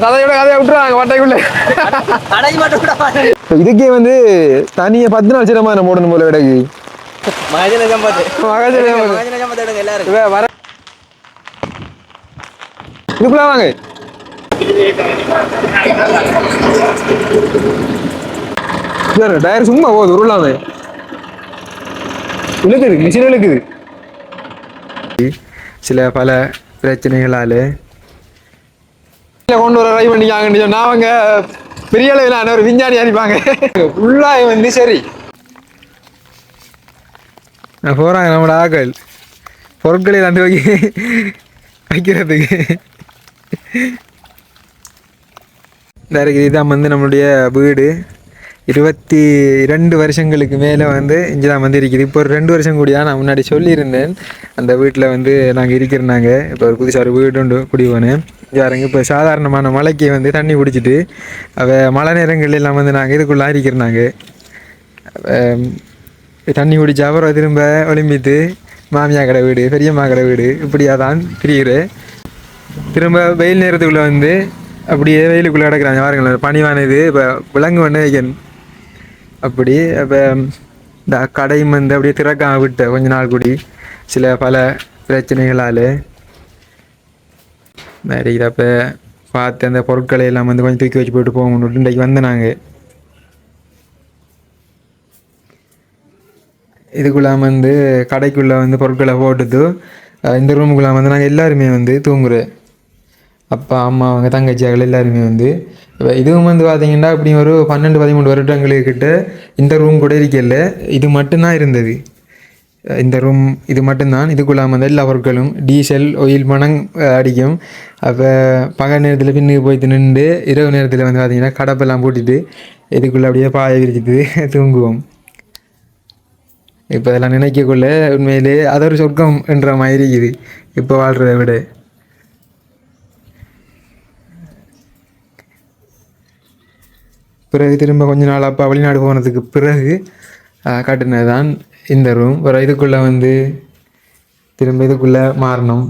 கதையோட கதையை விட்டுருவாங்க வட்டைக்குள்ள. இதுக்கே வந்து தனியா 10 நாள் சிரமம் போடணும் போல கிடக்கு. வர இதுக்குள்ள வாங்க. டயர் சும்மா போகுது உருளாம இழுக்குது, மிஷின் இழுக்குது. சில பல பிரச்சனைகளால கொண்டு வர ட்ரை பண்ணிக்காங்க சொன்னா அவங்க பெரிய அளவிலான ஒரு விஞ்ஞானி அனுப்பாங்க. ஃபுல்லாக வந்து சரி போறாங்க நம்மளோட ஆக்கள் பொருட்களை வந்து வைக்கிறதுக்கு. இதுதான் வந்து நம்மளுடைய வீடு. 22 வருஷங்களுக்கு மேலே வந்து இங்கே தான் வந்து இருக்குது. இப்போ ஒரு 2 வருஷம் கூடியா நான் முன்னாடி சொல்லியிருந்தேன். அந்த வீட்டில் வந்து நாங்கள் இருக்கிறனாங்க. இப்போ ஒரு புதுசாக ஒரு வீடு உண்டு குடிவோனேன் யாருங்க. இப்போ சாதாரணமான மழைக்கு வந்து தண்ணி குடிச்சிட்டு மழை நேரங்கள் எல்லாம் வந்து நாங்கள் இதுக்குள்ளே இருக்கிறனாங்க. தண்ணி குடிச்சா அப்புறம் திரும்ப ஒலிம்பித்து மாமியா கடை வீடு, பெரியம்மா கடை வீடு இப்படியா தான் பிரிகிறேன். திரும்ப வெயில் நேரத்துக்குள்ளே வந்து அப்படியே வெயிலுக்குள்ளே கிடக்குறாங்க பாருங்களேன். பனிவானது இப்போ விலங்கு பண்ண வைக்கணும் அப்படி. அப்போ இந்த கடையும் வந்து அப்படியே திறக்காம விட்ட கொஞ்ச நாள் கூடி சில பல பிரச்சனைகளால் நிறைய. அப்போ பார்த்து அந்த பொருட்களை எல்லாம் வந்து கொஞ்சம் தூக்கி வச்சு போட்டு போகணும். இன்றைக்கு வந்து நாங்கள் இதுக்குள்ளே வந்து கடைக்குள்ளே வந்து பொருட்களை போட்டுட்டு இந்த ரூமுக்குள்ளே வந்து நாங்கள் எல்லாருமே வந்து தூங்குறோம். அப்பா அம்மா அவங்க தங்கச்சியார்கள் எல்லாருமே வந்து இதுவும் வந்து பார்த்தீங்கன்னா இப்படி ஒரு 12-13 வருடங்களுக்கிட்ட இந்த ரூம் கூட இருக்கல. இது மட்டும்தான் இருந்தது. இந்த ரூம் இது மட்டும்தான். இதுக்குள்ளே வந்து எல்லா பொருட்களும் டீசல் ஆயில் மணம் அடிக்கும். அப்போ பகல் நேரத்தில் பின்னுக்கு போய்ட்டு நின்று இரவு நேரத்தில் வந்து பார்த்திங்கன்னா கடப்பெல்லாம் போட்டுட்டு இதுக்குள்ளே அப்படியே பாய விரிச்சிட்டு தூங்குவோம். இப்போ அதெல்லாம் நினைக்கக்குள்ள உண்மையிலே அது ஒரு சொர்க்கம் என்ற மாதிரி இருக்குது இப்போ வாழ்கிறத விட. பிறகு திரும்ப கொஞ்ச நாள் அப்பா வெளிநாடு போனதுக்கு பிறகு கட்டினது தான் இந்த ரூம். ஒரு இதுக்குள்ளே வந்து திரும்ப இதுக்குள்ளே மாறணும்.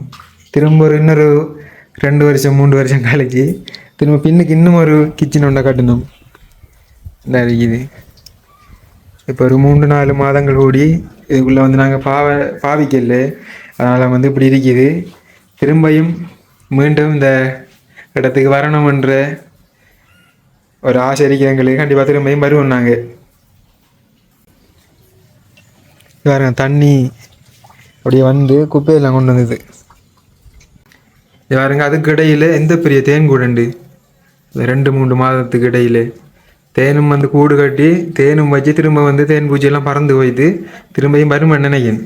திரும்ப ஒரு இன்னொரு 2 வருஷம் 3 வருஷம் கழிச்சு திரும்ப பின்னுக்கு இன்னும் ஒரு கிச்சன் ஒன்றை கட்டணும் இந்த இருக்குது. இப்போ ஒரு 3-4 மாதங்கள் கூடி இதுக்குள்ளே வந்து நாங்கள் பாவிக்கல. அதனால் வந்து இப்படி இருக்குது. திரும்பியும் மீண்டும் இந்த இடத்துக்கு வரணுமென்ற ஒரு ஆசை இருக்குது எங்களுக்கு. கண்டிப்பாக திரும்பியும் வருவோம் நாங்கள். பாருங்க தண்ணி அப்படியே வந்து குப்பையெல்லாம் கொண்டு வந்தது. பாருங்க அதுக்கு இடையில் எந்த பெரிய தேன் கூடண்டு 2-3 மாதத்துக்கு இடையில் தேனும் வந்து கூடு கட்டி தேனும் வச்சு திரும்ப வந்து தேன் பூச்சியெல்லாம் பறந்து போயிட்டு திரும்பியும் வரும் நினைக்கிறேன்.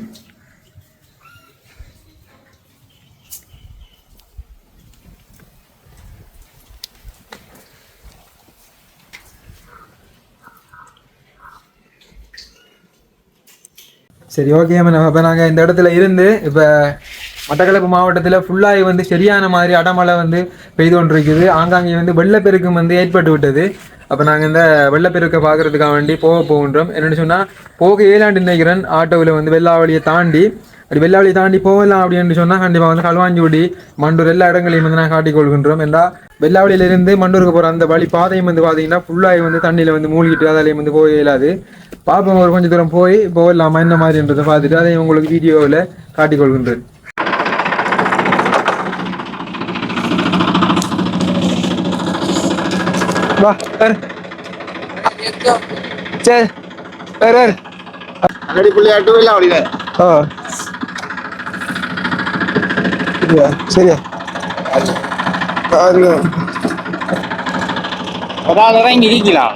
சரி ஓகே மேம். இப்போ நாங்கள் இந்த இடத்துல இருந்து இப்போ மட்டக்களப்பு மாவட்டத்தில் ஃபுல்லாகி வந்து சரியான மாதிரி அடமழை வந்து பெய்து கொண்டிருக்குது. ஆங்காங்கே வந்து வெள்ளப்பெருக்கும் வந்து ஏற்பட்டு விட்டது. அப்போ நாங்கள் இந்த வெள்ளப்பெருக்கை பார்க்குறதுக்காக வேண்டி போகின்றோம். என்னென்னு சொன்னால் போக ஏழாண்டு நினைக்கிறேன் ஆட்டோவில் வந்து வெள்ளாவளியை தாண்டி அப்படி வெள்ளாவளியை தாண்டி போகலாம் அப்படின்னு சொன்னால் கண்டிப்பாக வந்து களுவாஞ்சிக்குடி மண்டூர் எல்லா இடங்களையும் வந்து நாங்கள் காட்டிக்கொள்கின்றோம். ஏன்னா வெள்ளாவளியிலிருந்து மண்டூருக்கு போகிற அந்த வழி பாதையும் வந்து பார்த்தீங்கன்னா ஃபுல்லாகி வந்து தண்ணியில் வந்து மூழ்கிட்டு அதாலேயும் வந்து போக இயலாது. பார்ப்போம் ஒரு கொஞ்சம் தூரம் போய் போகலாமா என்ன மாதிரின்றதை பார்த்துட்டு அதையும் உங்களுக்கு வீடியோவில் காட்டிக்கொள்கின்றேன். வா சரி சரியா இறங்கி இருக்கலாம்.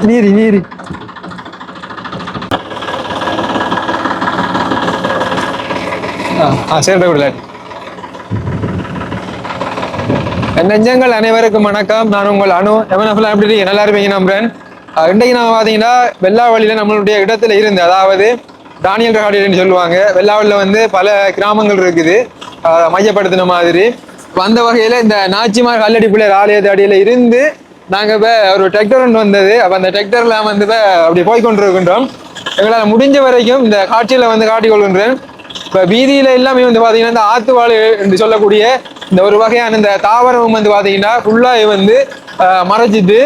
நீரி நீரி சரி விடல. நெஞ்சங்கள் அனைவருக்கும் வணக்கம். நான் உங்கள் அனு. எவனஃபுல்லா எப்படி இருக்கீங்க? நல்லா இருப்பீங்க நம்புறேன். இன்றைக்கு நான் பார்த்தீங்கன்னா வெள்ளாவளியில் நம்மளுடைய இடத்துல இருந்து, அதாவது தானியல் ரகாடின்னு சொல்லுவாங்க. வெள்ளாவளியில் வந்து பல கிராமங்கள் இருக்குது மையப்படுத்தின மாதிரி. அந்த வகையில் இந்த நாச்சிமார் கல்லடி பிள்ளையர் ஆலயத்து அடியில் இருந்து நாங்கள் இப்போ ஒரு டிராக்டர் ஒன்று வந்தது. அப்போ அந்த டிராக்டரில் வந்து இப்போ அப்படி போய்கொண்டிருக்கின்றோம். எங்களால் முடிஞ்ச வரைக்கும் இந்த காட்சியில் வந்து காட்டிக்கொள்கின்றேன். இப்ப வீதியில எல்லாமே வந்து பாத்தீங்கன்னா இந்த ஆத்துவாழை என்று சொல்லக்கூடிய இந்த ஒரு வகையான இந்த தாவரம் வந்து பாத்தீங்கன்னா ஃபுல்லா வந்து மறைச்சிட்டு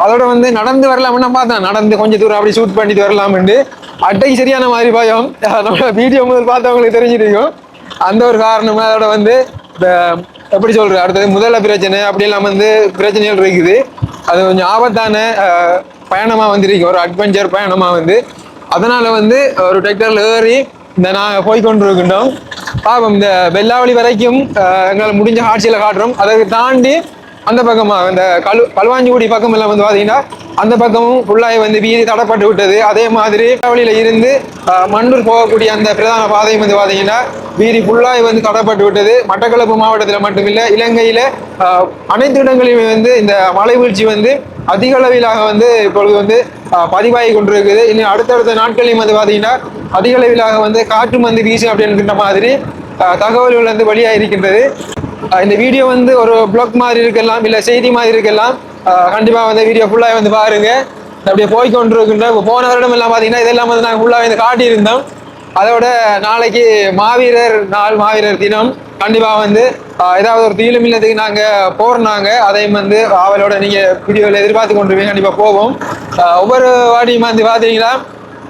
அதோட வந்து நடந்து வரலாம்னு பார்த்தேன். நடந்து கொஞ்சம் தூரம் அப்படி ஷூட் பண்ணிட்டு வரலாம்னு அட்டைக்கு சரியான மாதிரி பயம். நம்ம வீடியோ முதல் பார்த்தவங்களுக்கு தெரிஞ்சிருக்கும். அந்த ஒரு காரணமா அதோட வந்து இந்த எப்படி சொல்ற அடுத்தது முதல்ல பிரச்சனை அப்படியெல்லாம் வந்து பிரச்சனைகள் இருக்குது. அது கொஞ்சம் ஆபத்தான பயணமா வந்துருக்கு, ஒரு அட்வென்ச்சர் பயணமா வந்து. அதனால வந்து ஒரு டிராக்டர்ல ஏறி இந்த நாங்கள் போய்கொண்டு இருக்கின்றோம். பாவம் இந்த வெள்ளாவளி வரைக்கும் எங்களால் முடிஞ்ச காட்சியில காட்டுறோம். அதை தாண்டி அந்த பக்கமா இந்த களுவாஞ்சிக்குடி பக்கம் எல்லாம் வந்து பாத்தீங்கன்னா அந்த பக்கமும் ஃபுல்லாக வந்து வீதி தடப்பட்டு விட்டது. அதே மாதிரி வழியில இருந்து மண்டூர் போகக்கூடிய அந்த பிரதான பாதையும் வந்து பாத்தீங்கன்னா வீதி ஃபுல்லாக வந்து தடப்பட்டு விட்டது. மட்டக்களப்பு மாவட்டத்தில் மட்டுமில்லை, இலங்கையில அனைத்து இடங்களிலுமே வந்து இந்த மழை வீழ்ச்சி வந்து அதிக அளவிலாக வந்து இப்பொழுது வந்து பதிவாகி கொண்டிருக்குது. இன்னும் அடுத்தடுத்த நாட்களையும் வந்து பாத்தீங்கன்னா அதிக அளவிலாக வந்து காற்று வந்து வீசும் அப்படின்ற மாதிரி தகவல்கள் வந்து வெளியாக இருக்கின்றது. இந்த வீடியோ வந்து ஒரு பிளாக் மாதிரி இருக்கலாம், இல்லை செய்தி மாதிரி இருக்கலாம். கண்டிப்பாக வந்து வீடியோ ஃபுல்லாக வந்து பாருங்க. அப்படியே போய்கொண்டு இருக்கின்றோம். இப்போ போன வருடம் எல்லாம் பார்த்தீங்கன்னா இதெல்லாம் வந்து நாங்கள் ஃபுல்லாக வந்து காட்டியிருந்தோம். அதோட நாளைக்கு மாவீரர் நாள், மாவீரர் தினம். கண்டிப்பாக வந்து ஏதாவது ஒரு தீலும் இல்லத்துக்கு நாங்கள் போறோம்னாங்க, அதையும் வந்து அவளோட நீங்கள் வீடியோவில் எதிர்பார்த்து கொண்டு கண்டிப்பாக போவோம். ஒவ்வொரு வாடியும் வந்து பார்த்தீங்கன்னா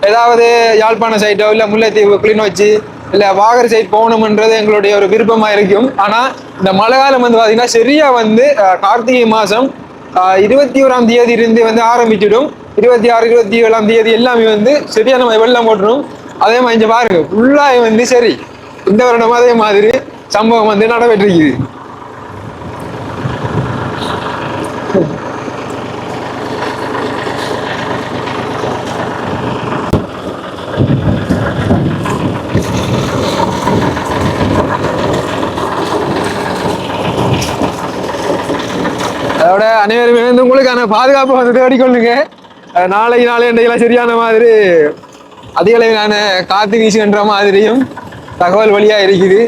ஏதாவது யாழ்ப்பாண சைட்டோ இல்லை முல்லைத்தீவு கிளிநொச்சி இல்லை வாகர் சைட் போகணும்ன்றது எங்களுடைய ஒரு விருப்பமாக இருக்கும். ஆனால் இந்த மழை காலம் வந்து பார்த்தீங்கன்னா சரியா வந்து கார்த்திகை மாதம் 21ஆம் தேதி இருந்து வந்து ஆரம்பிச்சிடும். 26, 27ஆம் தேதி எல்லாமே வந்து சரியான வெள்ளம் போட்டுரும். அதே மாதிரி இங்கே பாருங்க ஃபுல்லாக வந்து சரி இந்த வருடம் அதே மாதிரி சம்பவம் வந்து நடைபெற்றிருக்குது. அதோட அனைவருமே வந்து உங்களுக்கான பாதுகாப்பு வந்து தேடிக்கொள்ளுங்க. நாளைக்கு சரியான மாதிரி அதிக அளவிலான காத்து வீசுகின்ற மாதிரியும் தகவல் வழியா இருக்குது.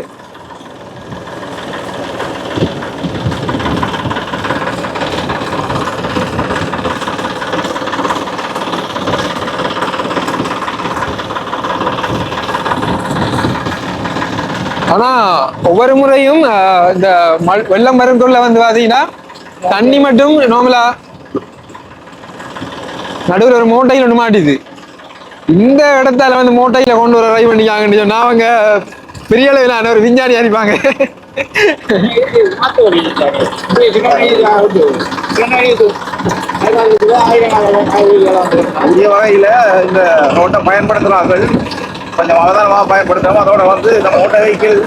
ஆனா ஒவ்வொரு முறையும் இந்த வெள்ளம் வரும்குள்ள வந்து பாத்தீங்கன்னா தண்ணி மட்டும் நார்மலா நடுவில் ஒரு மூட்டையில் ஒன்று மாட்டிது. இந்த இடத்தால வந்து மூட்டையில கொண்டு வர ட்ரை பண்ணிக்காங்கன்னு சொன்னா அவங்க பெரிய அளவிலான ஒரு விஞ்ஞானி அனுப்பாங்க. வகையில இந்த ரோட்டை பயன்படுத்துறார்கள், கொஞ்சம் அவதானமாக பயன்படுத்தாம அதோட வந்து இந்த மோட்டார் வெஹிக்கிள்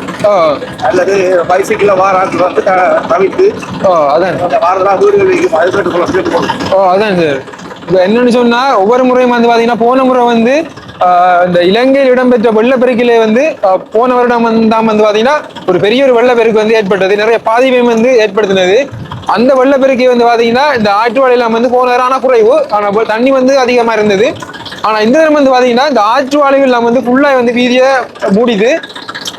அல்லது பைசைக்கிள் வாராக்கள் வந்து தவிர்த்து அதான் வாரதெல்லாம் வீடுகள் வைக்கும் அது கேட்டுக்கொள்ள. அதான் சார். இப்போ என்னன்னு சொன்னா ஒவ்வொரு முறையும் வந்து பாத்தீங்கன்னா போன முறை வந்து இந்த இலங்கையில் இடம்பெற்ற வெள்ளப்பெருக்கிலே வந்து போன வருடம் வந்து பாத்தீங்கன்னா ஒரு பெரிய ஒரு வெள்ளப்பெருக்கு வந்து ஏற்பட்டது, நிறைய பாதிப்பையும் வந்து ஏற்படுத்தினது. அந்த வெள்ளப்பெருக்கை வந்து பாத்தீங்கன்னா இந்த ஆற்றுவாழையெல்லாம் வந்து போன நேரம் ஆனா குறைவு, ஆனா தண்ணி வந்து அதிகமா இருந்தது. ஆனா இந்த நேரம் வந்து பாத்தீங்கன்னா இந்த ஆற்றுவாழைகள் எல்லாம் வந்து ஃபுல்லா வந்து வீதியை மூடிது.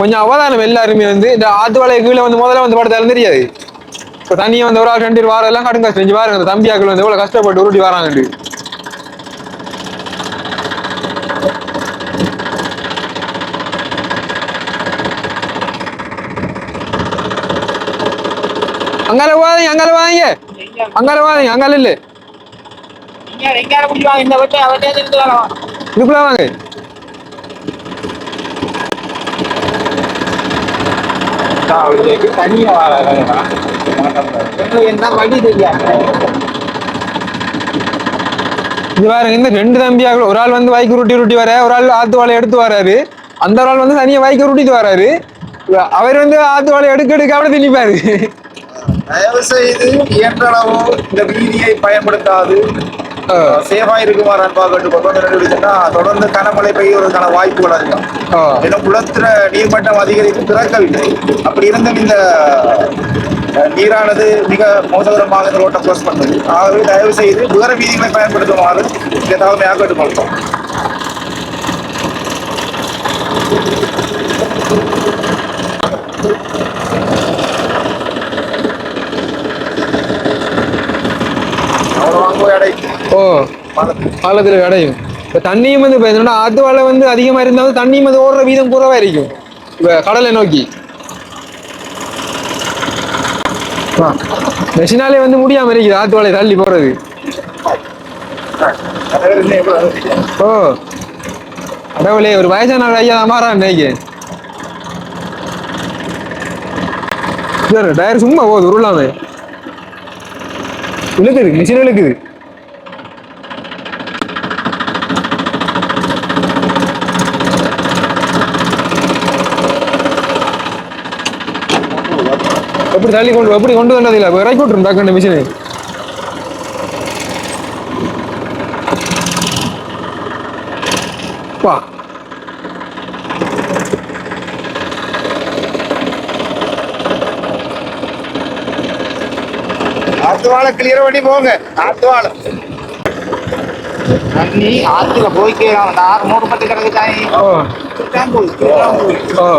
கொஞ்சம் அவதானம் எல்லாருமே வந்து இந்த ஆற்றுவாழை கீழே வந்து முதல்ல வந்து படுத்தாலும் தெரியாது. இப்போ தண்ணியை வந்து ஒரு ஆள் 2 வாரம் எல்லாம் கடுங்க செஞ்சு பாருங்க. அந்த தம்பியாக்கள் வந்து எவ்வளவு கஷ்டப்பட்டு உருட்டி வராங்க. அங்கால போவாதீங்க, அங்கால வாங்க, அங்கால வாங்க, அங்கால இல்ல இதுக்குள்ள வாங்க. இது பாருங்க, இந்த 2 தம்பியாக ஒரு ஆள் வந்து வாய்க்கு உருட்டி வர, ஒரு ஆள் ஆத்து வாழை எடுத்து வராரு. அந்த ஆள் வந்து தனியா வாய்க்கு உருட்டிட்டு வராரு. அவர் வந்து ஆத்து வாழை எடுக்க அப்படி திணிப்பாரு. தயவு செய்து இயன்றளவு இந்த வீதியை பயன்படுத்தாது சேவா இருக்குமாறு அன்பாக கேட்டுக்கொண்டோம்னா தொடர்ந்து கனமழை பெய்வதற்கான வாய்ப்புகள் அதிகம். ஏன்னா குளத்துல நீர்மட்டம் அதிகரித்து திறக்கவில்லை. அப்படி இருந்தும் இந்த நீரானது மிக மோசகரமாக இந்த ரோட்டை க்ளோஸ் பண்ணது. ஆகவே தயவு செய்து வேறு வீதிகளை பயன்படுத்துமாறு இந்த தகவலையாக கேட்டுக்கொள்கிறோம். பாலத்தில் அடையும். இப்ப தண்ணியும் வந்து இப்ப என்னன்னா ஆத்து வாழை வந்து அதிகமா இருந்தாலும் தண்ணியும் வந்து ஓடுற வீதம் குறைவா இருக்கும் இப்ப கடலை நோக்கி. மெஷினாலே வந்து முடியாம இருக்குது ஆத்து வாழை தள்ளி போறது. ஓ கடவுளே, ஒரு வயசான ஐயா தான் மாறான் இன்னைக்கு. டயர் சும்மா போகுது உருளாம இழுக்குது, மிஷின் இழுக்குது. எப்படி தள்ளி கொண்டு எப்படி கொண்டு வந்தது இல்லை இறக்கி விட்டுரும் டக்குன்னு மிஷினு. பா ஆத்துவாழை கிளியர் பண்ணி போங்க. ஆத்துவாழை தண்ணி ஆத்துல போய்க்கலாம். அந்த 6 மூணு பட்டு கிடக்கு தானே. ஓ ஓ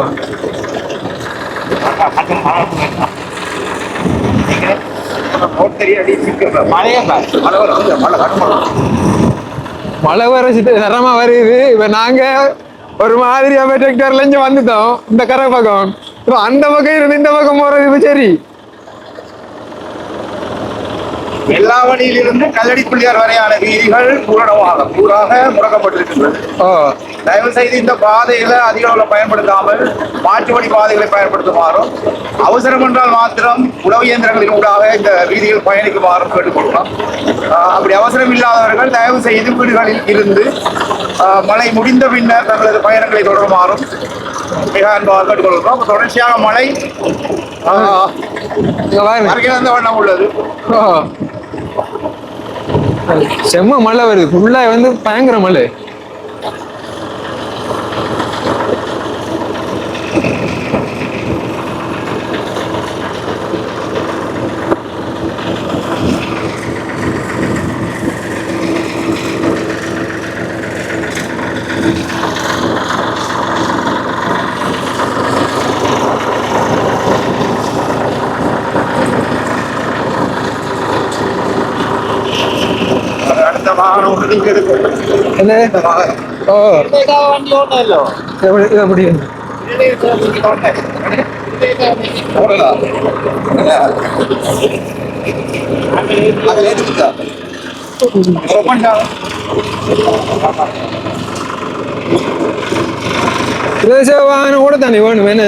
மழை வர தரமா வருது. இப்ப நாங்க ஒரு மாதிரியா டிராக்டர்ல இருந்து வந்துட்டோம் இந்த கரை பக்கம். இப்ப அந்த பக்கம் இருந்து இந்த பக்கம் போறது இப்ப சரி. வெள்ளாவணியிலிருந்து கல்லடி பிள்ளையார் வரையான வீதிகள் கூறாக முடக்கப்பட்டிருக்கின்றது. தயவு செய்து இந்த பாதைகளை அதிக அளவில் பயன்படுத்தாமல் மாற்று வழி பாதைகளை பயன்படுத்துமாறும், அவசரம் என்றால் மாத்திரம் உழவு இயந்திரங்களின் ஊடாக இந்த வீதியில் பயணிக்குமாறும் கேட்டுக்கொள்ளலாம். அப்படி அவசரம் இல்லாதவர்கள் தயவு செய்து வீடுகளில் இருந்து மழை முடிந்த பின்னர் தங்களது பயணங்களை தொடருமாறும் மிக அன்பாக கேட்டுக்கொள்கிறோம். தொடர்ச்சியாக மழை வண்ணம் உள்ளது. செம்ம மழை வருது, ஃபுல்லா வந்து பயங்கர மழை. என்ன ஓ வண்டி ஓட்டല്ലോ எப்படி வாகனம் கூட தானே வேணும். என்ன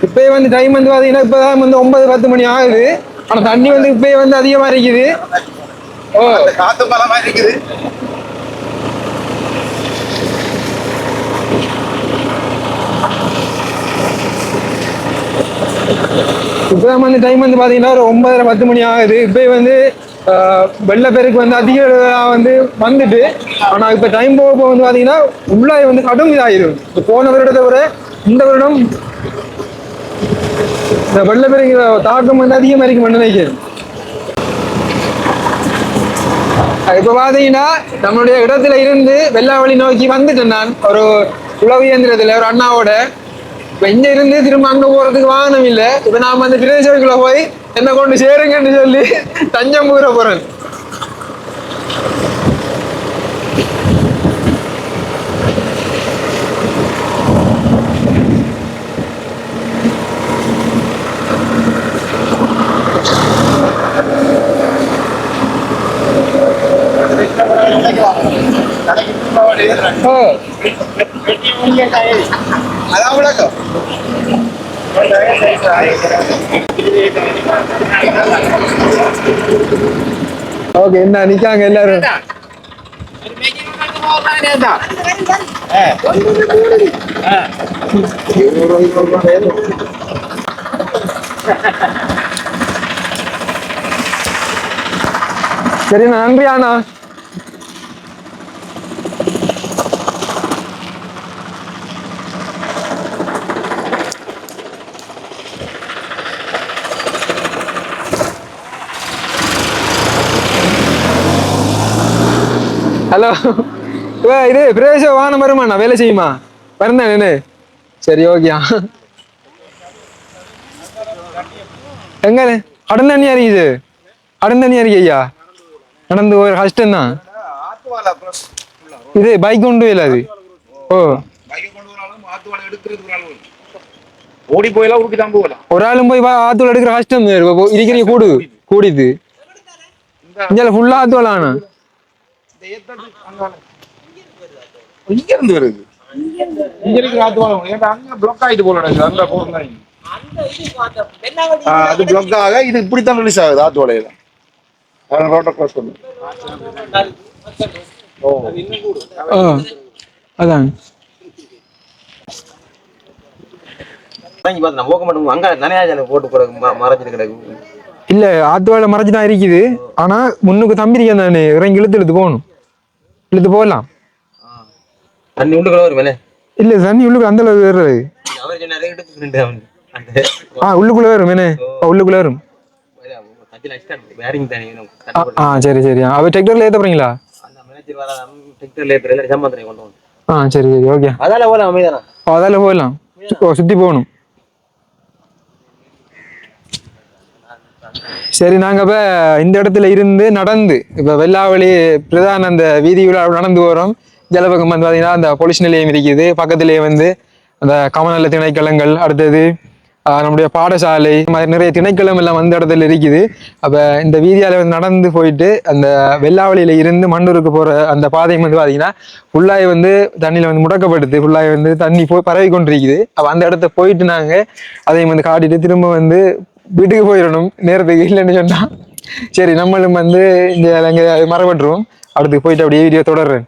இப்பயே வந்து டைம் வந்து பாத்தீங்கன்னா இப்பதான் வந்து 9-10 மணி ஆகுது. ஆனா தண்ணி வந்து இப்பயே வந்து அதிகமா இருக்குது. ஓ காத்து பலமா இருக்குது. இப்பதான் வந்து டைம் வந்து பாத்தீங்கன்னா ஒரு 9-10 மணி ஆகுது. இப்பயே வந்து வெள்ளப்பெருக்கு வந்து அதிக வந்து வந்துட்டு. ஆனா இப்ப டைம் போக போக வந்து பாத்தீங்கன்னா உள்ளாய் வந்து கடும் இதாயிரும். போன வருடத்தை விட இந்த வருடம் இந்த வெள்ளப்பெருக்கு தாக்கம் வந்து அதிகமா இருக்கும் நினைக்கிறேன். இப்ப பாத்தீங்கன்னா நம்மளுடைய இடத்துல இருந்து வெள்ளாவளி நோக்கி வந்துட்டேன் நான் ஒரு உழவு இயந்திரத்துல ஒரு அண்ணாவோட. இப்ப இங்க இருந்து திரும்ப அங்க போறதுக்கு வாகனம் இல்ல. இப்ப நாம அந்த பிரதேசத்துக்குள்ள போய் என்ன கொண்டு சேருங்கன்னு சொல்லி தஞ்சம் கூற போறேன். ஓகே, என்ன நிக்காங்க எல்லாரும். சரிண்ணா, நன்றி அண்ணா. ஹலோ, இது பிரதேச வாகனம் வருமாண்ணா? வேலை செய்யுமா? வரந்தேன். சரி, ஓகேயா. எங்க கடன் தண்ணி அறியுது, கடன் தண்ணி அறிய ஐயா நடந்து ஒரு கஷ்டம் தான். இது பைக் கொண்டு போயில அது. ஓ ஓடி போயெல்லாம் ஊருக்கு தான் போகலாம். ஒரு ஆளும் போய் ஆத்தோல எடுக்கிற கஷ்டம் இருக்கிறீங்க கூடிது இங்க ஃபுல்லா ஆத்தோல. ஆனா இங்க இருந்து வருது, இங்க இருக்கிற ஆத்துவாளம் ஏன்னா அங்க பிளாக் ஆயிட்டு போல அந்த போர்ல அது பிளாக் ஆக இது இப்படித்தான் ரிலீஸ் ஆகுது ஆத்துவாளையில. ரோட்டை கிராஸ் பண்ணு. அதான் இல்ல ஆத்துவால மறைச்சுதான் இருக்குது. ஆனா முன்னுக்கு தம்பி இருக்கேன் நானு இறங்கி இழுத்து போகணும், இழுத்து போகலாம். தண்ணி உள்ளுக்குள்ள வருமே இல்ல தண்ணி உள்ளுக்கு அந்த அளவுக்கு வர்றது. உள்ளுக்குள்ள வரும் என்ன, உள்ளுக்குள்ள வரும். சரி சரி. அவ டிராக்டர்ல ஏத்த போறீங்களா? சரி சரி ஓகே. அதால போகலாம், சுத்தி போகணும். சரி நாங்க இப்ப இந்த இடத்துல இருந்து நடந்து இப்ப வெள்ளாவளி பிரதான அந்த வீதியுள்ள நடந்து போறோம். ஜலபகம் வந்து பாத்தீங்கன்னா அந்த போலீஸ் நிலையம் இருக்குது, பக்கத்திலேயே வந்து அந்த கமநல திணைக்களங்கள், அடுத்தது நம்முடைய பாடசாலை, இந்த மாதிரி நிறைய திணைக்களம் எல்லாம் வந்து இடத்துல இருக்குது. அப்ப இந்த வீதியால வந்து நடந்து போயிட்டு அந்த வெள்ளாவளியில இருந்து மண்டூருக்கு போற அந்த பாதையும் வந்து பாத்தீங்கன்னா ஃபுல்லாய் வந்து தண்ணியில வந்து முடக்கப்படுது, ஃபுல்லாய் வந்து தண்ணி போய் பரவி கொண்டிருக்குது. அப்ப அந்த இடத்த போயிட்டு நாங்க அதையும் வந்து காட்டிட்டு திரும்ப வந்து வீட்டுக்கு போயிடணும் நேரத்துக்கு. இல்லைன்னு சொன்னா சரி நம்மளும் வந்து இங்க மரபற்றுவோம். அடுத்து போயிட்டு அப்படியே வீடியோ தொடர்றேன்.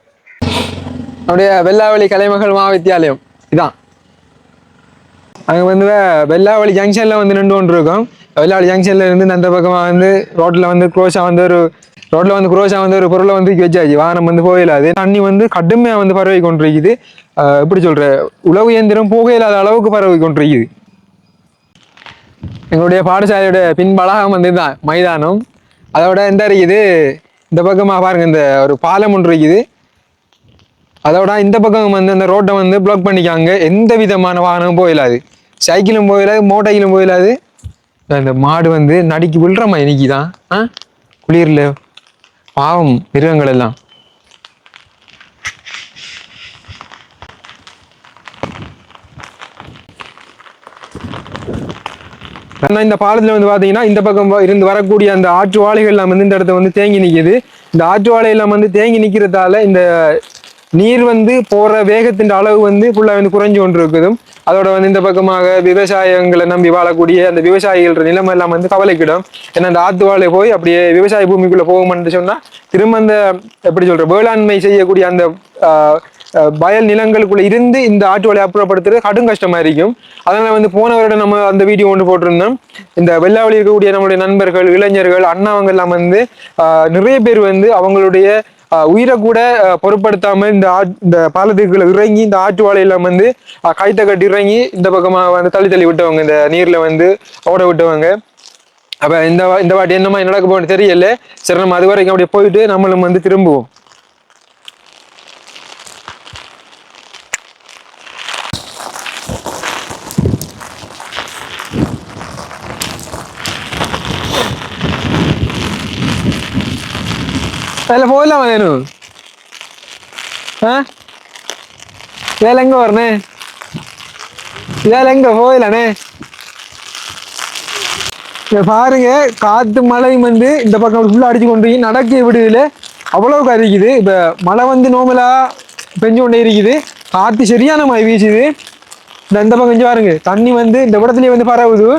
அப்படியே வெள்ளாவளி கலைமகள் மகாவித்தியாலயம் இதான். அங்கே வந்து வெள்ளாவளி ஜங்ஷன்ல வந்து நின்று கொண்டு இருக்கோம். வெள்ளாவளி ஜங்ஷன்ல இருந்து அந்த பக்கமா வந்து ரோட்ல வந்து குரோஷா வந்து ஒரு பொருளை வந்து வச்சாச்சு, வாகனம் வந்து போயிடாது. தண்ணி வந்து கடுமையா வந்து பரவி கொண்டிருக்குது. எப்படி சொல்ற, உழவு இயந்திரம் போக இல்லாத அளவுக்கு பரவி கொண்டிருக்குது. எங்களுடைய பாடசாலையோட பின்பலகம் வந்து தான் மைதானம். அதோட எந்த இருக்குது இந்த பக்கமா பாருங்க, இந்த ஒரு பாலம் ஒன்று இருக்குது. அதோட இந்த பக்கம் வந்து அந்த ரோட்டை வந்து பிளாக் பண்ணிக்காங்க, எந்த விதமான வாகனமும் போயிடாது, சைக்கிளும் போயிடாது, மோட்டைக்கிலும் போயிடாது. இந்த மாடு வந்து நடிக்கி விழுறமா இன்னைக்குதான் குளிர்ல, பாவம் மிருகங்கள் எல்லாம். இந்த பாலத்துல வந்து பாத்தீங்கன்னா இந்த பக்கம் இருந்து வரக்கூடிய அந்த ஆற்றுவாளைகள் எல்லாம் வந்து இந்த இடத்த வந்து தேங்கி நிக்குது. இந்த ஆற்றுவாளை எல்லாம் வந்து தேங்கி நிக்கிறதால இந்த நீர் வந்து போற வேகத்தின் அளவு வந்து ஃபுல்லா வந்து குறைஞ்சு கொண்டு இருக்குது. அதோட வந்து இந்த பக்கமாக விவசாயங்களை நம்பி வாழக்கூடிய அந்த விவசாயிகள் நிலைமை எல்லாம் வந்து கவலைக்கிடும். ஏன்னா அந்த ஆத்துவாளை போய் அப்படியே விவசாய பூமிக்குள்ள போகும்னு சொன்னா திரும்ப அந்த எப்படி சொல்ற வேளாண்மை செய்யக்கூடிய அந்த வயல் நிலங்களுக்குள்ள இருந்து இந்த ஆற்றுவாளை அப்புறப்படுத்துறது கடும் கஷ்டமா இருக்கும். அதனால வந்து போன வருடம் நம்ம அந்த வீடியோ ஒன்று போட்டிருந்தோம். இந்த வெள்ளாவளி இருக்கக்கூடிய நம்மளுடைய நண்பர்கள், இளைஞர்கள், அண்ணாவங்க எல்லாம் வந்து நிறைய பேர் வந்து அவங்களுடைய உயிரை கூட பொருட்படுத்தாமல் இந்த பாலத்துக்குள்ள இறங்கி இந்த ஆற்றுவாளையெல்லாம் வந்து கைத்த கட்டி இறங்கி இந்த பக்கமா வந்து தள்ளி விட்டவங்க, இந்த நீர்ல வந்து ஓட விட்டவங்க. அப்ப இந்த வாட்டி என்னமா நடக்க போன்னு தெரியல. சரி நம்ம அது வரைக்கும் அப்படியே போயிட்டு நம்மளும் வந்து திரும்புவோம். അതിൽ പോയില്ല മതേനു ഇതെല്ലാം പറഞ്ഞേ, ഇതെല്ലാം போயிலானே. பாருங்க காத்து மழையும் வந்து இந்த பக்கம் ஃபுல்லா அடிச்சு கொண்டு நடக்க விடுதல அவ்வளவு அரிக்குது. இப்ப மழை வந்து நோமலா பெஞ்சு கொண்டே இருக்குது, காத்து சரியான மழை வீசுது. இந்த பக்கம் கொஞ்சம் பாருங்க தண்ணி வந்து இந்த இடத்துலயே வந்து பரவுது.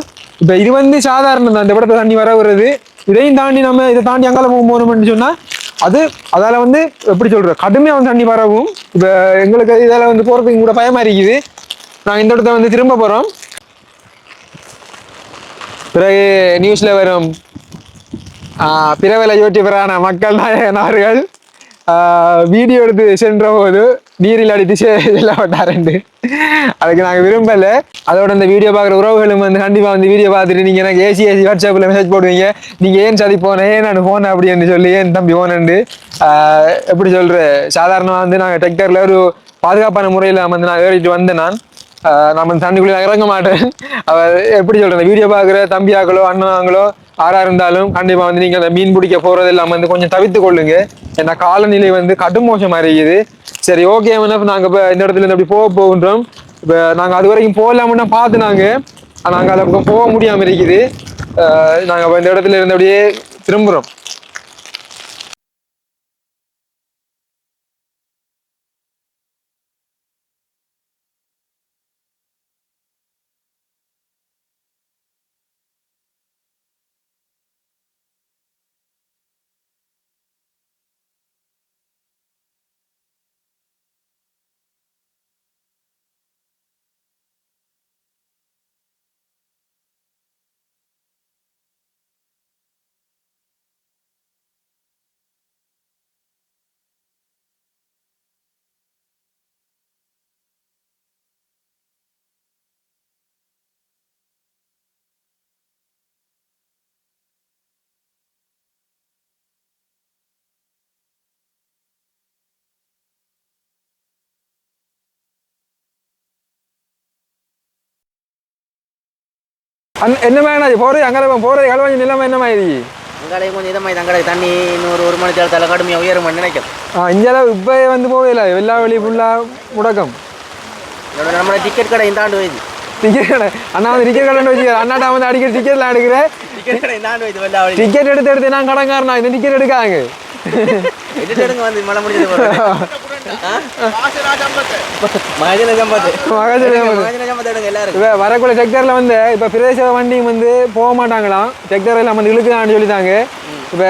இப்ப இது வந்து சாதாரணம் தான், இந்த இடத்துல தண்ணி வரவுறது. இதையும் தாண்டி நம்ம இதை தாண்டி அங்கால போகணும்னு சொன்னா அதால வந்து எப்படி சொல்ற கடுமையா வந்து தண்ணி பரவும். இப்ப எங்களுக்கு இதால வந்து போறதுக்கு கூட பயமா இருக்குது. நாங்க இந்த இடத்த வந்து திரும்ப போறோம். பிறகு நியூஸ்ல வரும் பிறவலை யூடியூபரான மக்கள் நாயகனார்கள் வீடியோ எடுத்து சென்ற போது நீரில் அடித்து செல்லப்பட்டாருண்டு. அதுக்கு நாங்கள் விரும்பல. அதோட இந்த வீடியோ பார்க்குற உறவுகளும் வந்து கண்டிப்பாக வந்து வீடியோ பார்த்துட்டு நீங்கள் எனக்கு ஏசி வாட்ஸ்அப்பில் மெசேஜ் போடுவீங்க, நீங்கள் ஏன் சதி போனேன், ஏன் நான் போனேன் அப்படின்னு சொல்லி ஏன் தம்பி போனேன்ண்டு. எப்படி சொல்கிற சாதாரணமாக வந்து நாங்கள் டெக்டரில் ஒரு பாதுகாப்பான முறையில் வந்து நான் ஏறிட்டு வந்தேன். நான் நம்ம தண்ணிக்குள்ள இறங்க மாட்டேன். எப்படி சொல்றேன், வீடியோ பாக்குற தம்பியாக்களோ அண்ணாங்களோ யாரா இருந்தாலும் கண்டிப்பா வந்து நீங்க அந்த மீன் பிடிக்க போறது எல்லாம் வந்து கொஞ்சம் தவிர்த்து கொள்ளுங்க. ஏன்னா காலநிலை வந்து கடும் மோசமா இருக்குது. சரி ஓகே, நாங்க இப்ப இந்த இடத்துல இருந்து அப்படி போகின்றோம். இப்ப நாங்க அது வரைக்கும் போகலாம்னா பார்த்து நாங்க அதை போக முடியாம இருக்குது. நாங்க இந்த இடத்துல இருந்து அப்படியே திரும்புறோம். என்ன மாதிரி போறது அங்கே போறது கலவாஞ்சி நிலைமை என்ன மாதிரி? அங்கே கொஞ்சம் இதமாதிரி தங்கடை தண்ணி இன்னொரு 1 மணி தேர்தல கடுமையாக உயரும் நினைக்கிறேன். இந்தியாவில் இப்போ வந்து போகல, எல்லா வழி ஃபுல்லாக முடக்கம். நம்மளோட டிக்கெட் கடை இந்த ஆண்டு வைது. டிக்கெட் கடை அண்ணா வந்து டிக்கெட் கடை வச்சுக்கிறேன். அண்ணாட்டா வந்து அடிக்கடி டிக்கெட்லாம் எடுக்கிறேன். டிக்கெட் கடை இந்த ஆண்டு வைது எல்லா வழி. டிக்கெட் எடுத்து நான் கடங்காரனா இந்த டிக்கெட் எடுக்காங்க. எடுங்க வந்து மழை முடிஞ்சது வரக்குள்ள செக்டர்ல வந்து இப்ப பிரதேச வண்டி வந்து போக மாட்டாங்களாம். செக்டர் எல்லாம் வந்து இழுக்குதான்னு சொல்லிட்டாங்க. இப்ப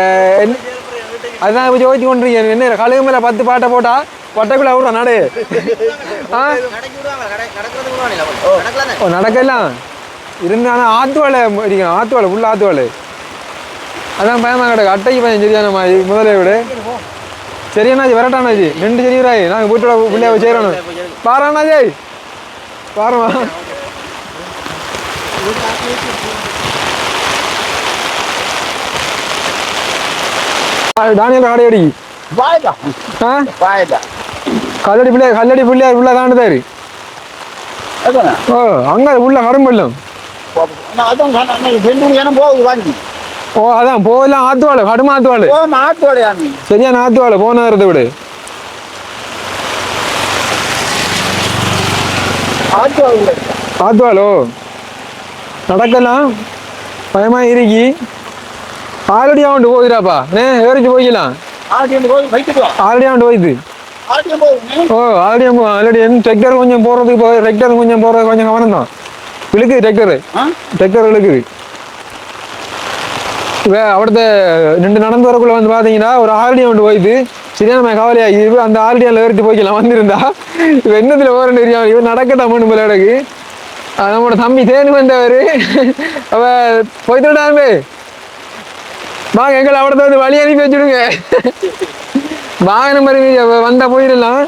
அதுதான் இப்ப ஜோதிச்சு கொண்டிருக்கீங்க. என்ன கழுகு மேல 10 பாட்டை போட்டா பட்டைக்குள்ள விடுறோம் நாடு. நடக்கலாம் இருந்தாலும் ஆத்துவாழை அடிக்கணும். ஆத்துவாழை ஃபுல் ஆத்துவாழை. அதான் பயமா கிடக்கு. அட்டைக்கு பையன் சரியான மாதிரி முதலே விட சரியானாச்சு வரட்டானாச்சு 2 சரிவராய். நாங்கள் வீட்டோட பிள்ளைய செய்யறோம். பாராண்ணாஜி பாருமா தானியல் கடையடி கல்லடி பிள்ளையார் உள்ள தாண்டுதாரு. ஓ அங்க உள்ள கரும்பெல்லாம். ஓ அதான் போகலாம். ஆத்துவாழை கடுமை ஆத்துவாழை சரியான ஆத்துவாழை போன நேரத்தை விட ஆத்துவாளோ நடக்கலாம். பயமா இருக்கி ஆல்ரெடி அவன்ட்டு போகுதுடாப்பா. ஏறிச்சு போய்க்கலாம். ஆல்ரெடி அவன்ட்டு போயிடுது. ஓ ஆல்ரெடி டெக்டர் கொஞ்சம் போறதுக்கு டெக்டர் கொஞ்சம் போறது கொஞ்சம் கவனம் தான். இழுக்குது டெக்டர் இழுக்குது. அவடத்த 2 நடந்து வரக்குள்ள வந்து பாத்தீங்கன்னா ஒரு ஆல்ரெடி அவன்ட்டு போயிடுது. சரியான கவலையாகி அந்த ஆல்ரெடியால ஏறிட்டு போய்க்கலாம் வந்திருந்தா. இப்போ என்னத்துல போறேன்னு தெரியும். இவன் நடக்கட்டாமனு போல எனக்கு. நம்மளோட தம்பி தேனு வந்தவர். அவ போய்த்துடாமே வாங்க எங்களை அவடத்த வந்து வழி அனுப்பி வச்சுடுங்க. வாகனம் மாதிரி வந்தா போயிடலாம்.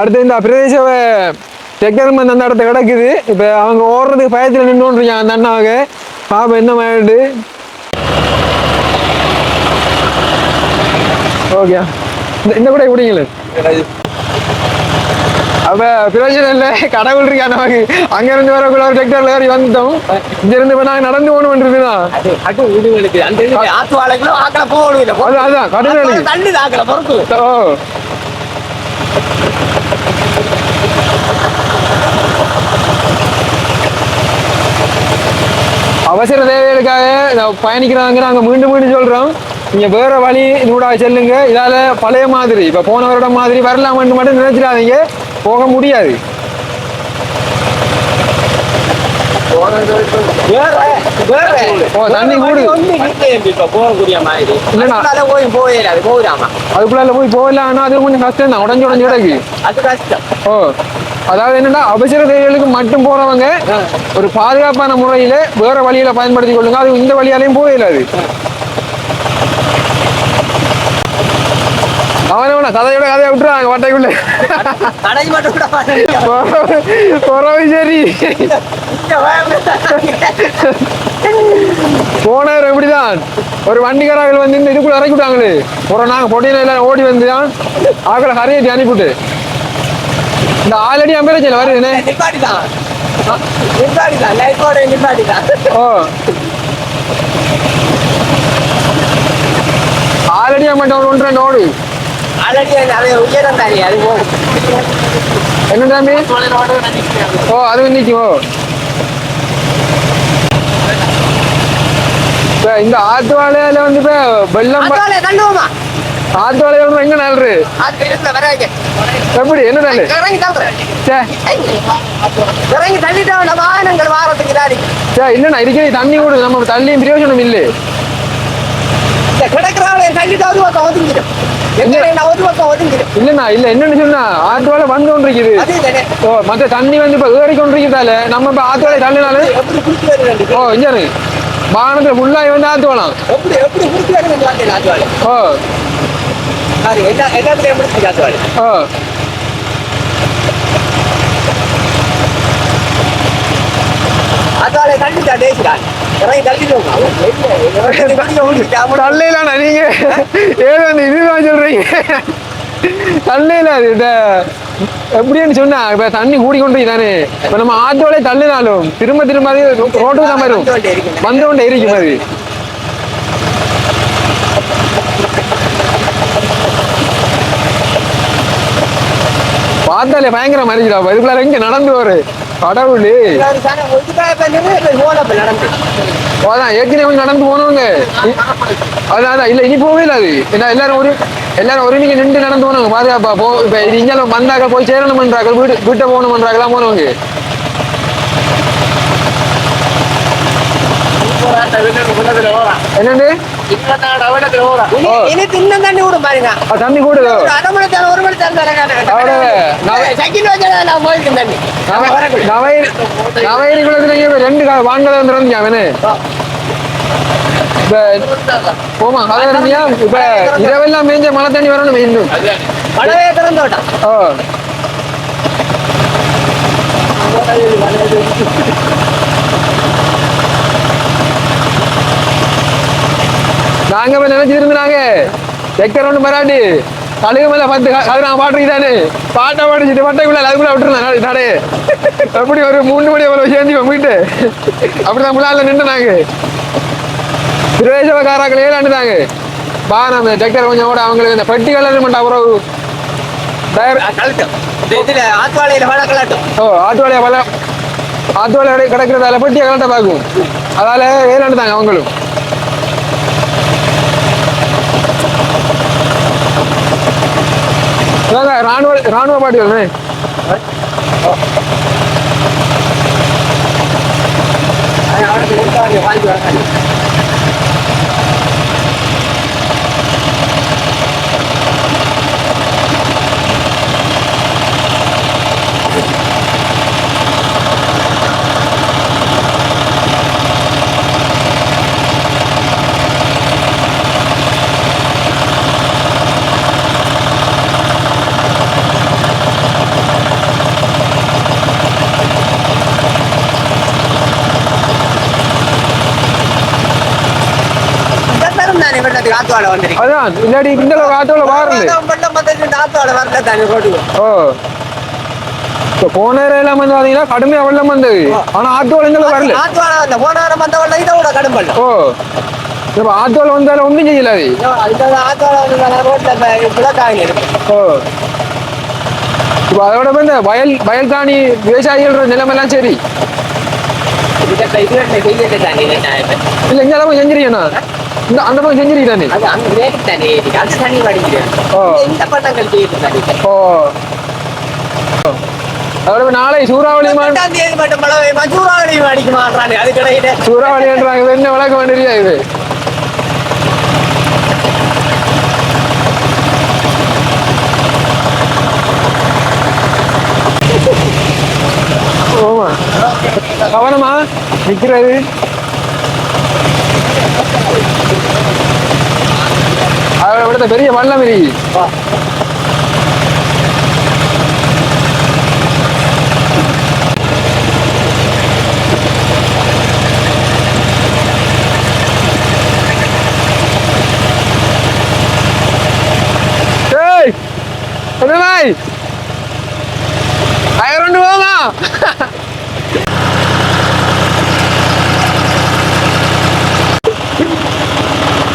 அடுத்து இந்த பிரதேச டெக்கரும் வந்து அந்த இடத்த கிடக்குது. இப்போ அவங்க ஓடுறதுக்கு பயத்தில் நின்றுருக்காங்க அந்த அண்ணாவுக்கு. பாப்பா என்ன மாதிரி ஓகே இந்த கூட குடிங்களே. அப்ப பிரயோஜனம் இல்லை. கடவுள் இருக்கா நமக்கு. அங்க இருந்து வரக்குள்ள ஒரு டெக்டர்ல ஏறி வந்துட்டோம். இங்க இருந்து இப்ப நாங்க நடந்து போகணும் பண்றதுதான். அதான் கடவுள். ஓ அவசர தேவைகளுக்காக பயணிக்கிறாங்க. நாங்க மீண்டும் சொல்றோம், நீங்க வேற வழி நூடாக செல்லுங்க. இதால பழைய மாதிரி இப்ப போன வருடம் மாதிரி வரலாமன்னு மட்டும் நினைச்சிடாதீங்க. போக முடியாது. தண்ணி கூடு அதுக்குள்ள போய் போகலாம். ஆனா அது கொஞ்சம் கஷ்டம் தான். உடஞ்சு கிடக்கு. ஓ அதாவது என்னன்னா அவசர தேவைகளுக்கு மட்டும் போறவங்க ஒரு பாதுகாப்பான முறையில வேற வழியில பயன்படுத்தி கொள்ளுங்க. அது இந்த வழியாலையும் போயிடாது. அவனவன கதையோட கதையை விட்டுறாங்க வட்டைக்குள்ள. சரி போனவர் எப்படிதான் ஒரு வண்டிக்காரர்கள் வந்து இந்த இதுக்குள்ள இறக்கி விட்டாங்களே. ஒரு நாங்க பொட்டியில எல்லாம் ஓடி வந்துதான் ஆக்களை கரையேற்றி அனுப்பிவிட்டு இந்த ஆல்ரெடி அம்பேரச்சில வருதுன்னு நிப்பாட்டிதான் லைட்டோட நிப்பாட்டிதான். ஓ ஆல்ரெடி மட்டும் ஒன்று ஓடு ஆல்ரெடி அது உயரம் தானே அது போகும். என்ன தம்பி? ஓ அது நிற்கும். ஓ இப்ப இந்த ஆத்து வாழையில வந்து இப்ப வெள்ளம் தள்ளுவோமா ஆத்து வாழையில எங்க நல்று எப்படி என்ன நாள் இறங்கி தள்ளிட்டோம் வாகனங்கள் வாரத்துக்கு தாடி இல்லண்ணா இருக்கிறது தண்ணி கூட நம்ம தள்ளியும் பிரயோஜனம் இல்லை. கிடக்குறாங்க தள்ளிட்டு ஒரு பக்கம் ஒதுங்கிடும். ஒரு பக்கம் ஒதுங்கிடும். இல்லண்ணா இல்ல என்னன்னு சொன்னா ஆத்து வாழை வந்து கொண்டிருக்குது. ஓ மற்ற தண்ணி வந்து இப்ப ஏறி கொண்டிருக்கிறதால நம்ம இப்ப ஆத்து வாழை தள்ளினாலும் ஓ இங்க வாகனத்துல ஃபுல்லாகி வந்து ஆத்து வாழலாம். எப்படி எப்படி குடிச்சு வரணும் ஆத்து வாழை. ஓ எல்லாத்துலயும் முடிச்சு ஆத்து வாழை. ஓ ஆத்து தள்ளிட்டா டேசிடான் இறங்கி தள்ளிடுவோம். தள்ளையிலாண்ணா நீங்க ஏதோ இதுதான் சொல்றீங்க. தள்ளையில அது எப்படின்னு சொன்னா இப்ப தண்ணி கூடிக்கொண்டு தானே இப்ப நம்ம ஆத்தோட தள்ளினாலும் திரும்ப திரும்ப அது ரோட்டுக்கு தான் வரும் வந்து கொண்டே இருக்கும் அது. பார்த்தாலே பயங்கர மறிக்கிறா இதுக்குள்ள எங்க நடந்து வரு கடவுளு. அதான் ஏற்கனவே நடந்து போனவங்க அதான் இல்ல இனி போவே இல்லை அது. ஏன்னா எல்லாரும் ஒருமிக்க நின்று நடந்து போனவங்க பாதுகாப்பா போ. இப்ப இங்கே வந்தாக்க போய் சேரணும்ன்றாங்க வீட்டை போகணும்ன்றாங்க தான் போனவங்க. என்னண்டு தண்ணி விடும் பாருங்க தண்ணி கூடுதோ ஒரு மணி நவயிரி குளத்துல ரெண்டு வான்களை வந்து இருந்துச்சு அவனு போமா அதான் இப்ப இரவெல்லாம் மேஞ்ச மழை தண்ணி வரணும் இன்னும் மழவே திறந்தோட்டா. ஓ நாங்க நினைச்சிட்டு இருந்தாங்க செக்கர் ஒன்று மராட்டி கழுகு மேல 10 கழுகு நான் பாட்டுதானே பாட்டை பாடிச்சுட்டு பட்டைக்குள்ள அதுக்குள்ள விட்டுருந்தேன் நடே அப்படி ஒரு 3 மணி அவ்வளவு சேர்ந்து போயிட்டு அப்படிதான் முன்னால நின்று நாங்க பிரவேசக்காராக்கள் ஏழாண்டுதாங்க பா நம்ம செக்கர் கொஞ்சம் கூட அவங்களுக்கு இந்த பெட்டி கலர் மட்டும் அப்புறம் ஆத்துவாளைய கிடக்கிறதால பெட்டியை கலட்ட பார்க்கும் அதால ஏழாண்டுதாங்க அவங்களும். ராணுவ பாட்டிகள் அதான் இல்லாடி இந்த ஆத்தோல வாரல போன எல்லாம் வந்து பாத்தீங்கன்னா கடுமையா வெள்ளம் வந்தது ஆனா ஆத்தோல இங்க வரல. ஓ இப்ப ஆத்தோல வந்தாலும் ஒன்றும் செய்யல அது. ஓ இப்ப அதோட இந்த வயல் தானி விவசாயிகள் நிலைமெல்லாம் சரி இல்ல இங்க அளவு செஞ்சிருக்கேண்ணா இந்த அந்த பக்கம் செஞ்சிருக்கானே அதோட நாளை சூறாவளி சூறாவளின்றாங்க என்ன வழக்க வேண்டியா இது. ஓமா கவனமா நிக்கிறது அவரை விட பெரிய வல்லம் இருக்கு.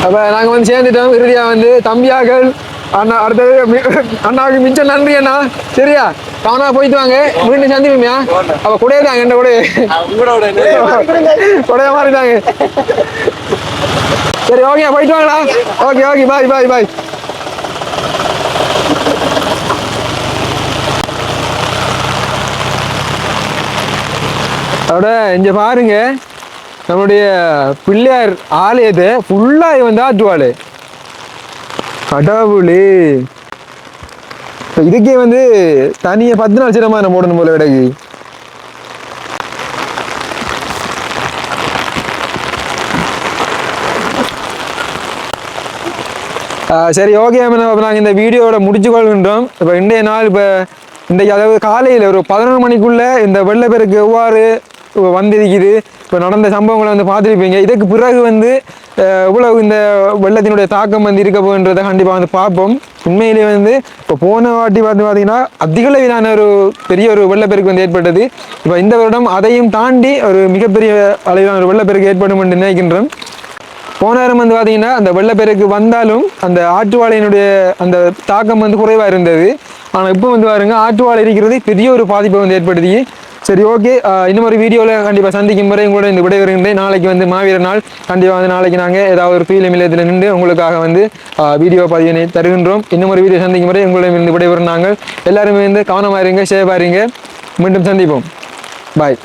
அப்போ நாங்கள் வந்து சேர்ந்துட்டோம். இறுதியாக வந்து தம்பியாக்கள் அண்ணா அடுத்தது அண்ணாவுக்கு மிச்சம் நன்றி அண்ணா. சரியா கவனா போயிட்டு வாங்க. மீண்டும் சந்திப்போம்யா. அப்போ கூடயே தாங்க என்ன கூடைய மாதிரி தாங்க. சரி ஓகே போயிட்டு வாங்களா. ஓகே ஓகே பாய் பாய் பாய். அதோட இங்க பாருங்க நம்மளுடைய பிள்ளையார் ஆலயத்தை ஃபுல்லாக வந்து ஆற்றுவாள். கடவுளே இதுக்கே வந்து தனியாக 10 நாள் சிரமம் போடணும் போல கிடக்கு. சரி ஓகே நாங்கள் இந்த வீடியோவோட முடிச்சு கொள்கின்றோம். இப்போ இன்றைய நாள் இப்போ இன்றைக்கு அதாவது காலையில் ஒரு 11 மணிக்குள்ளே இந்த வெள்ளப்பெருக்கு எவ்வாறு வந்திருக்குது இப்போ நடந்த சம்பவங்களை வந்து பார்த்துருப்பீங்க. இதுக்கு பிறகு வந்து இவ்வளவு இந்த வெள்ளத்தினுடைய தாக்கம் வந்து இருக்க போன்றதை கண்டிப்பாக வந்து பார்ப்போம். உண்மையிலேயே வந்து இப்போ போன வாட்டி பார்த்தீங்கன்னா அதிக அளவிலான ஒரு பெரிய ஒரு வெள்ளப்பெருக்கு வந்து ஏற்பட்டது. இப்போ இந்த வருடம் அதையும் தாண்டி ஒரு மிகப்பெரிய அளவிலான ஒரு வெள்ளப்பெருக்கு ஏற்படும் என்று நினைக்கின்றோம். போன நேரம் வந்து பார்த்தீங்கன்னா அந்த வெள்ளப்பெருக்கு வந்தாலும் அந்த ஆற்றுவாழையினுடைய அந்த தாக்கம் வந்து குறைவாக இருந்தது. ஆனால் இப்போ வந்து பாருங்க ஆற்றுவாழை இருக்கிறது பெரிய ஒரு பாதிப்பை வந்து ஏற்படுத்தி. சரி ஓகே இன்னும் ஒரு வீடியோவில் கண்டிப்பாக சந்திக்கும் முறை உங்களோட இந்த விடைபெறுகின்றேன். நாளைக்கு வந்து மாவீரர் நாள். கண்டிப்பாக வந்து நாளைக்கு நாங்கள் ஏதாவது ஒரு ஃபீல் நிலையத்தில் நின்று உங்களுக்காக வந்து வீடியோ பதிவினை தருகின்றோம். இன்னும் ஒரு வீடியோ சந்திக்கும் முறை உங்களிடம் இருந்து விடைபெறும் நாங்கள் எல்லாருமே வந்து கவனமாக இருங்க, சேஃபாக இருங்க. மீண்டும் சந்திப்போம். பாய்.